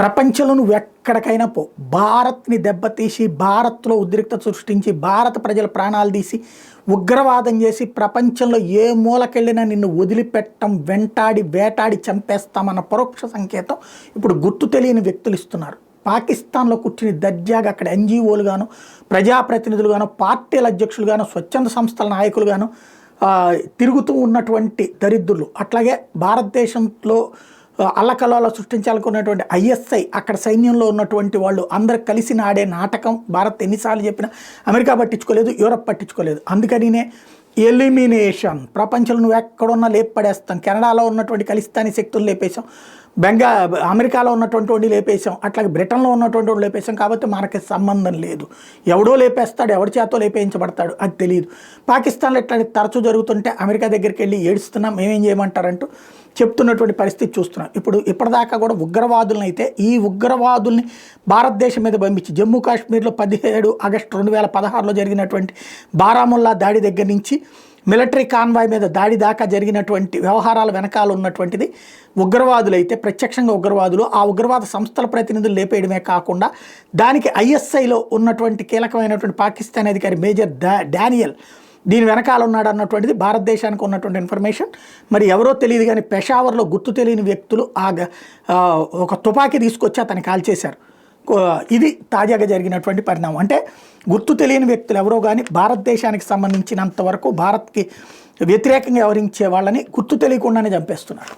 ప్రపంచంలో నువ్వు ఎక్కడికైనా పో, భారత్ని దెబ్బతీసి భారత్లో ఉద్రిక్తత సృష్టించి భారత ప్రజల ప్రాణాలు తీసి ఉగ్రవాదం చేసి ప్రపంచంలో ఏ మూలకెళ్ళినా నిన్ను వదిలిపెట్టం, వెంటాడి వేటాడి చంపేస్తామన్న పరోక్ష సంకేతం ఇప్పుడు గుర్తు తెలియని వ్యక్తులు ఇస్తున్నారు. పాకిస్తాన్లో కూర్చుని దర్జాగా అక్కడ ఎన్జిఓలు గాను, ప్రజాప్రతినిధులు గాను, పార్టీల అధ్యక్షులు గాను, స్వచ్ఛంద సంస్థల నాయకులు గాను తిరుగుతూ ఉన్నటువంటి దరిద్రులు. అట్లాగే భారతదేశంలో అల్లకల్లోల సృష్టించాలనుకున్నటువంటి ఐఎస్ఐ అక్కడ సైన్యంలో ఉన్నటువంటి వాళ్ళు అందరూ కలిసి ఆడే నాటకం భారత్ ఎన్నిసార్లు చెప్పినా అమెరికా పట్టించుకోలేదు, యూరప్ పట్టించుకోలేదు. అందుకనినే ఎలిమినేషన్, ప్రపంచంలో నువ్వు ఎక్కడున్నా లేపడేస్తాం. కెనడాలో ఉన్నటువంటి ఖలిస్తానీ శక్తులు లేపేశాం, అమెరికాలో ఉన్నటువంటి వాడిని లేపేశాం, అట్లాగే బ్రిటన్లో ఉన్నటువంటి వాడు లేపేశాం. కాబట్టి మనకి సంబంధం లేదు. ఎవడో లేపేస్తాడు, ఎవరి చేతో లేపేయించబడతాడు అది తెలియదు. పాకిస్తాన్లో ఇట్లా తరచూ జరుగుతుంటే అమెరికా దగ్గరికి వెళ్ళి ఏడుస్తున్నాం, మేమేం చేయమంటారంటూ చెప్తున్నటువంటి పరిస్థితి చూస్తున్నాం. ఇప్పటిదాకా కూడా ఉగ్రవాదులను అయితే ఈ ఉగ్రవాదుల్ని భారతదేశం మీద పంపించి జమ్మూ కాశ్మీర్లో 17 ఆగస్టు 2016లో జరిగినటువంటి బారాముల్లా దాడి దగ్గర నుంచి మిలిటరీ కాన్వాయ్ మీద దాడి దాకా జరిగినటువంటి వ్యవహారాల వెనకాల ఉన్నటువంటిది ఉగ్రవాదులైతే ప్రత్యక్షంగా ఉగ్రవాదులు. ఆ ఉగ్రవాద సంస్థల ప్రతినిధులు లేపేయడమే కాకుండా దానికి ఐఎస్ఐలో ఉన్నటువంటి కీలకమైనటువంటి పాకిస్తాన్ అధికారి మేజర్ డానియల్ దీని వెనకాల ఉన్నాడు అన్నటువంటిది భారతదేశానికి ఉన్నటువంటి ఇన్ఫర్మేషన్. మరి ఎవరో తెలియదు కానీ పెషావర్లో గుర్తు తెలియని వ్యక్తులు ఒక తుపాకీ తీసుకొచ్చి అతన్ని కాల్చేశారు. ఇది తాజాగా జరిగినటువంటి పరిణామం. అంటే గుర్తు తెలియని వ్యక్తులు ఎవరో కానీ భారతదేశానికి సంబంధించినంత వరకు భారత్కి వ్యతిరేకంగా వ్యవహరించే వాళ్ళని గుర్తు తెలియకుండానే చంపేస్తున్నారు.